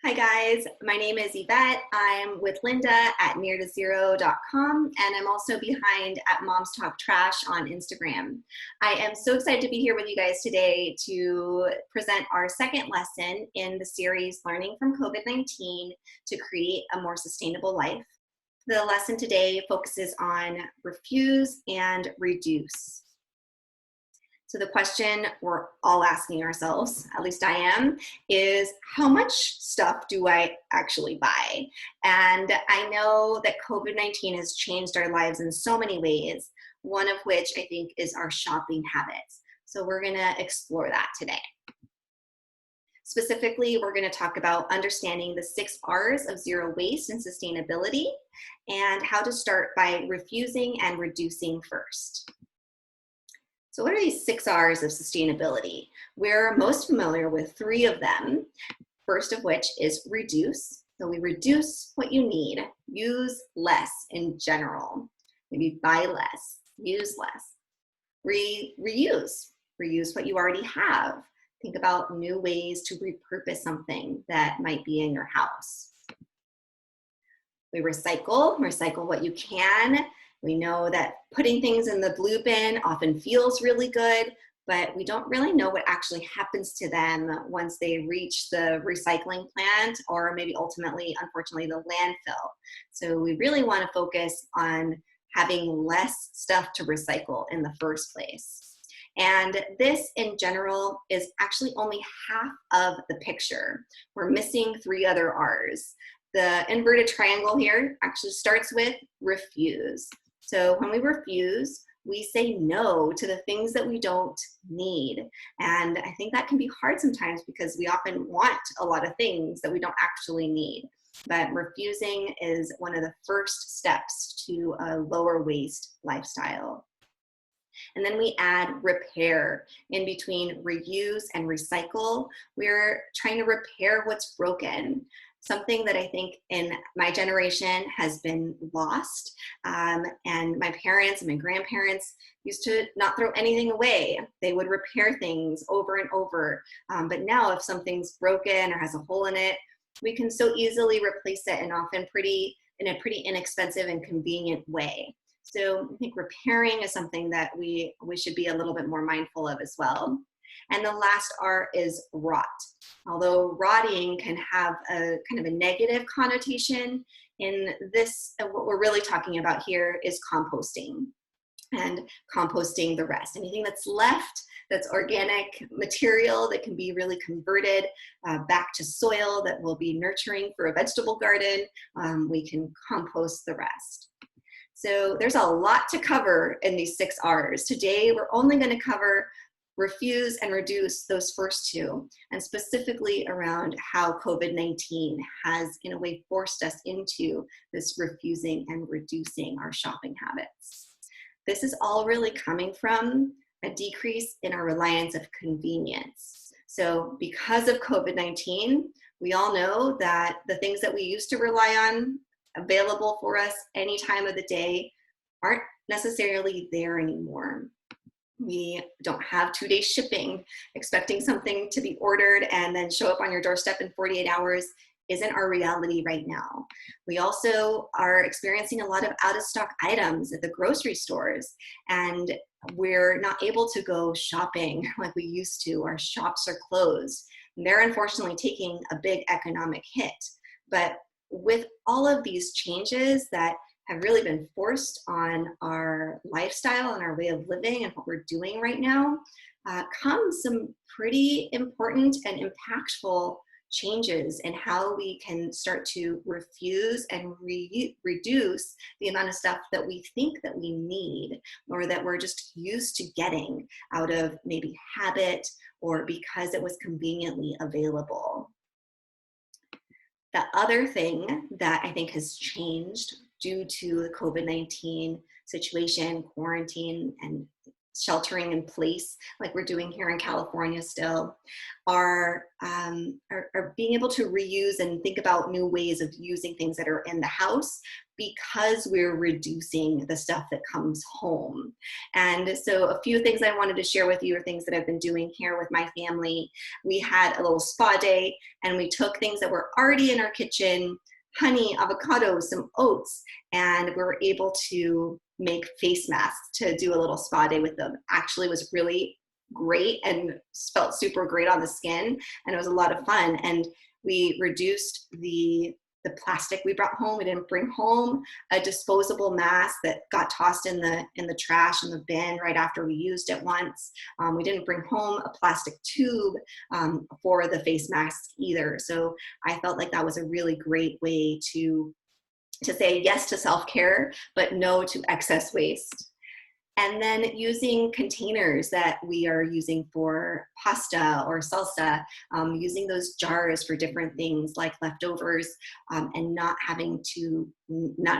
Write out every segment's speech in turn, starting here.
Hi guys, my name is Yvette. I'm with Linda at neartozero.com and I'm also behind at Moms Talk Trash on Instagram. I am so excited to be here with you guys today to present our second lesson in the series Learning from COVID-19 to Create a More Sustainable Life. The lesson today focuses on refuse and reduce. So the question we're all asking ourselves, at least I am, is how much stuff do I actually buy? And I know that COVID-19 has changed our lives in so many ways, one of which I think is our shopping habits. So we're gonna explore that today. Specifically, we're gonna talk about understanding the 6 R's of zero waste and sustainability and how to start by refusing and reducing first. So what are these 6 R's of sustainability? We're most familiar with 3 of them. First of which is reduce. So we reduce what you need, use less in general. Maybe buy less, use less. Reuse what you already have. Think about new ways to repurpose something that might be in your house. We recycle what you can. We know that putting things in the blue bin often feels really good, but we don't really know what actually happens to them once they reach the recycling plant or maybe ultimately, unfortunately, the landfill. So we really want to focus on having less stuff to recycle in the first place. And this in general is actually only half of the picture. We're missing 3 other R's. The inverted triangle here actually starts with refuse. So when we refuse, we say no to the things that we don't need. And I think that can be hard sometimes because we often want a lot of things that we don't actually need. But refusing is one of the first steps to a lower waste lifestyle. And then we add repair. In between reuse and recycle, we're trying to repair what's broken. Something that I think in my generation has been lost. And my parents and my grandparents used to not throw anything away. They would repair things over and over. But now if something's broken or has a hole in it, we can so easily replace it and often in a pretty inexpensive and convenient way. So I think repairing is something that we should be a little bit more mindful of as well. And the last R is rot. Although rotting can have a kind of a negative connotation, in this, what we're really talking about here is composting and composting the rest. Anything that's left, that's organic material that can be really converted back to soil that will be nurturing for a vegetable garden, we can compost the rest. So there's a lot to cover in these 6 R's. Today, we're only going to cover refuse and reduce those first 2, and specifically around how COVID-19 has, in a way, forced us into this refusing and reducing our shopping habits. This is all really coming from a decrease in our reliance of convenience. So because of COVID-19, we all know that the things that we used to rely on available for us any time of the day aren't necessarily there anymore. We don't have 2-day shipping. Expecting something to be ordered and then show up on your doorstep in 48 hours isn't our reality right now. We also are experiencing a lot of out-of-stock items at the grocery stores, and we're not able to go shopping like we used to. Our shops are closed. And they're unfortunately taking a big economic hit. But with all of these changes that have really been forced on our lifestyle and our way of living and what we're doing right now, comes some pretty important and impactful changes in how we can start to refuse and reduce the amount of stuff that we think that we need or that we're just used to getting out of maybe habit or because it was conveniently available. The other thing that I think has changed due to the COVID-19 situation, quarantine, and sheltering in place, like we're doing here in California still, are being able to reuse and think about new ways of using things that are in the house, because we're reducing the stuff that comes home. And so a few things I wanted to share with you are things that I've been doing here with my family. We had a little spa day, and we took things that were already in our kitchen, honey, avocados, some oats, and we were able to make face masks to do a little spa day with them. Actually was really great and felt super great on the skin, and it was a lot of fun. And we reduced the plastic we brought home. We didn't bring home a disposable mask that got tossed in the trash in the bin right after we used it once. We didn't bring home a plastic tube for the face mask either. So I felt like that was a really great way to say yes to self-care, but no to excess waste. And then using containers that we are using for pasta or salsa, using those jars for different things like leftovers, and not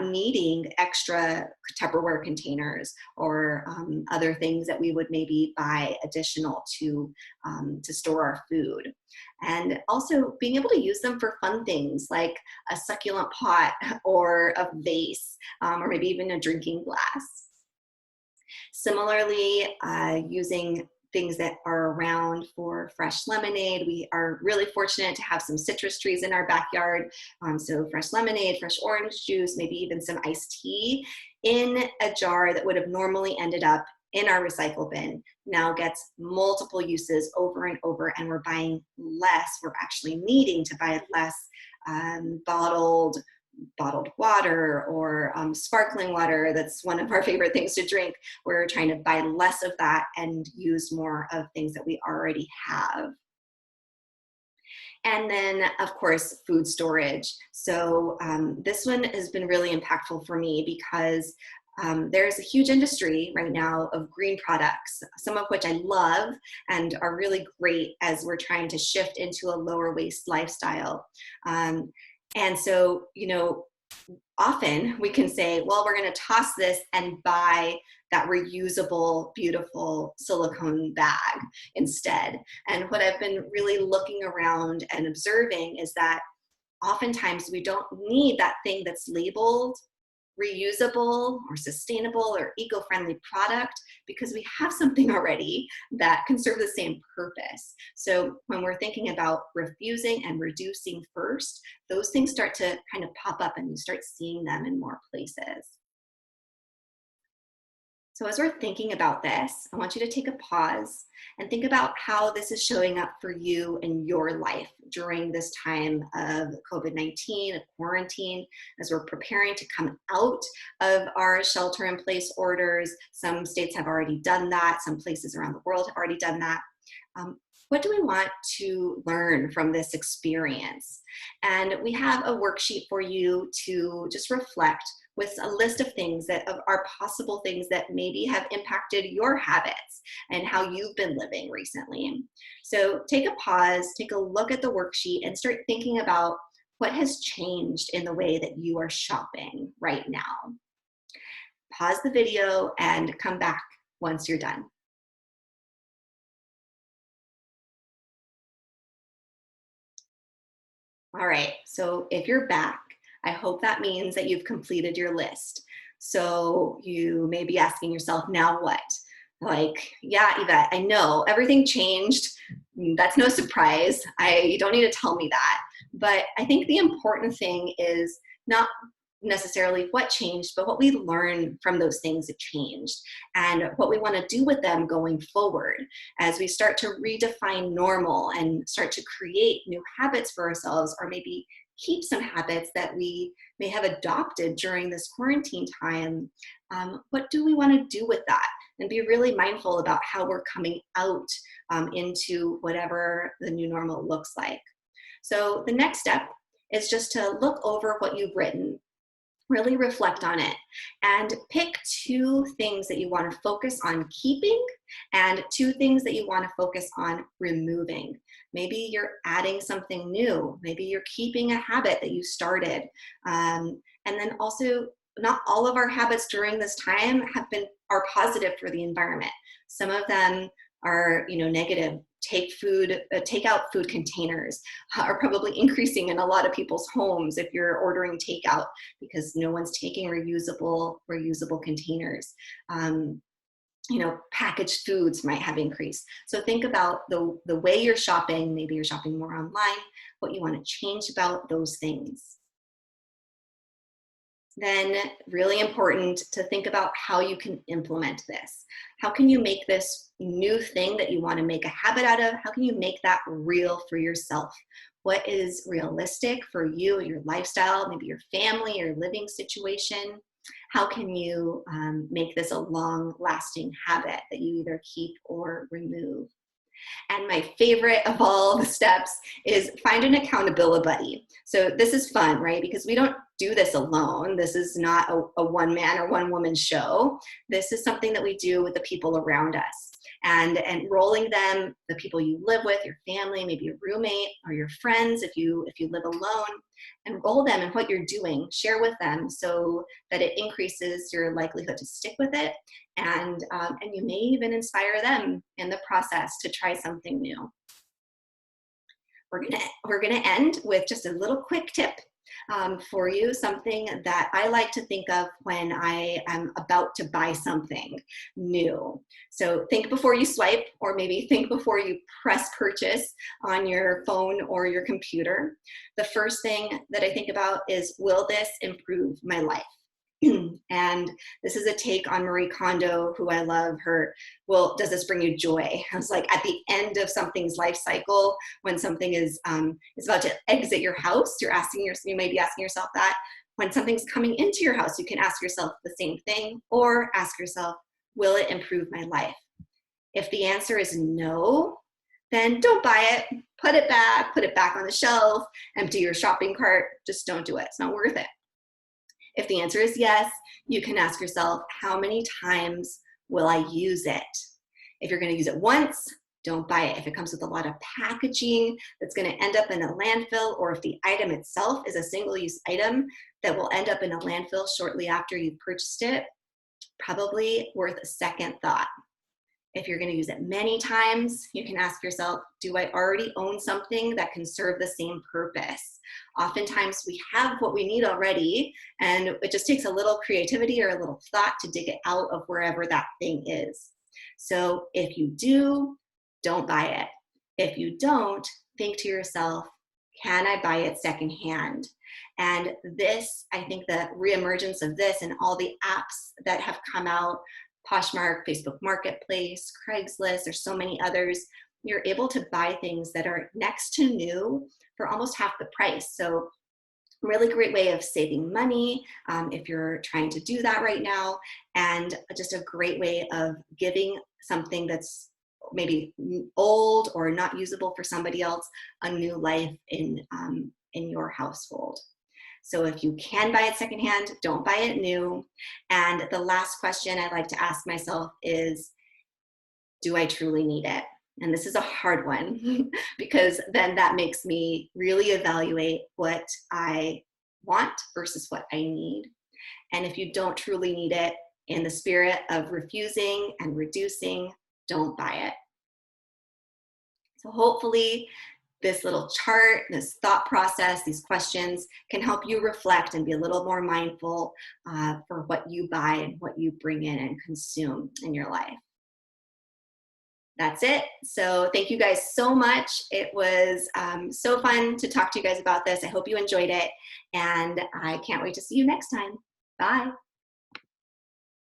needing extra Tupperware containers or other things that we would maybe buy additional to store our food. And also being able to use them for fun things like a succulent pot or a vase, or maybe even a drinking glass. Similarly, using things that are around for fresh lemonade. We are really fortunate to have some citrus trees in our backyard. So fresh lemonade, fresh orange juice, maybe even some iced tea in a jar that would have normally ended up in our recycle bin now gets multiple uses over and over, and we're buying less. We're actually needing to buy less bottled water or sparkling water. That's one of our favorite things to drink. We're trying to buy less of that and use more of things that we already have. And then, of course, food storage. So this one has been really impactful for me because there's a huge industry right now of green products, some of which I love and are really great as we're trying to shift into a lower waste lifestyle. And so, often we can say, well, we're going to toss this and buy that reusable, beautiful silicone bag instead. And what I've been really looking around and observing is that oftentimes we don't need that thing that's labeled reusable or sustainable or eco-friendly product because we have something already that can serve the same purpose. So when we're thinking about refusing and reducing first, those things start to kind of pop up and you start seeing them in more places. So as we're thinking about this, I want you to take a pause and think about how this is showing up for you in your life during this time of COVID-19, of quarantine, as we're preparing to come out of our shelter-in-place orders. Some states have already done that. Some places around the world have already done that. What do we want to learn from this experience? And we have a worksheet for you to just reflect with a list of things that are possible things that maybe have impacted your habits and how you've been living recently. So take a pause, take a look at the worksheet and start thinking about what has changed in the way that you are shopping right now. Pause the video and come back once you're done. All right, so if you're back, I hope that means that you've completed your list. So you may be asking yourself, now what? Like, yeah, Yvette, I know everything changed. That's no surprise. You don't need to tell me that. But I think the important thing is not necessarily what changed, but what we learned from those things that changed and what we want to do with them going forward as we start to redefine normal and start to create new habits for ourselves, or maybe keep some habits that we may have adopted during this quarantine time. What do we want to do with that? And be really mindful about how we're coming out into whatever the new normal looks like. So the next step is just to look over what you've written. Really reflect on it and pick 2 things that you want to focus on keeping and 2 things that you want to focus on removing. Maybe you're adding something new. Maybe you're keeping a habit that you started. And then also, not all of our habits during this time are positive for the environment. Some of them are negative takeout food containers are probably increasing in a lot of people's homes if you're ordering takeout because no one's taking reusable containers. Packaged foods might have increased. So think about the way you're shopping. Maybe you're shopping more online, what you want to change about those things. Then really important to think about how you can implement this. How can you make this new thing that you want to make a habit out of? How can you make that real for yourself? What is realistic for you, your lifestyle, maybe your family, your living situation? How can you make this a long-lasting habit that you either keep or remove? And my favorite of all the steps is find an accountability buddy. So this is fun, right? Because we don't do this alone. This is not a one-man or one-woman show. This is something that we do with the people around us. And enrolling them, the people you live with, your family, maybe your roommate or your friends if you live alone, enroll them in what you're doing, share with them so that it increases your likelihood to stick with it. And you may even inspire them in the process to try something new. We're gonna end with just a little quick tip for you, something that I like to think of when I am about to buy something new. So think before you swipe, or maybe think before you press purchase on your phone or your computer. The first thing that I think about is, will this improve my life? And this is a take on Marie Kondo, who I love. Her, well, does this bring you joy? I was like, at the end of something's life cycle, when something is about to exit your house, you may be asking yourself that. When something's coming into your house, you can ask yourself the same thing, or ask yourself, will it improve my life? If the answer is no, then don't buy it. Put it back on the shelf, empty your shopping cart. Just don't do it. It's not worth it. If the answer is yes, you can ask yourself, how many times will I use it? If you're going to use it once, don't buy it. If it comes with a lot of packaging that's going to end up in a landfill, or if the item itself is a single-use item that will end up in a landfill shortly after you've purchased it, probably worth a second thought. If you're going to use it many times, you can ask yourself, do I already own something that can serve the same purpose? Oftentimes we have what we need already, and it just takes a little creativity or a little thought to dig it out of wherever that thing is. So if you do, don't buy it. If you don't, think to yourself, can I buy it secondhand? And this, I think the reemergence of this and all the apps that have come out, Poshmark, Facebook Marketplace, Craigslist, there's so many others, you're able to buy things that are next to new for almost half the price. So really great way of saving money if you're trying to do that right now, and just a great way of giving something that's maybe old or not usable for somebody else a new life in your household. So if you can buy it secondhand, don't buy it new. And the last question I like to ask myself is, do I truly need it? And this is a hard one because then that makes me really evaluate what I want versus what I need. And if you don't truly need it, in the spirit of refusing and reducing, don't buy it. So hopefully this little chart, this thought process, these questions can help you reflect and be a little more mindful for what you buy and what you bring in and consume in your life. That's it. So thank you guys so much. It was so fun to talk to you guys about this. I hope you enjoyed it, and I can't wait to see you next time. Bye.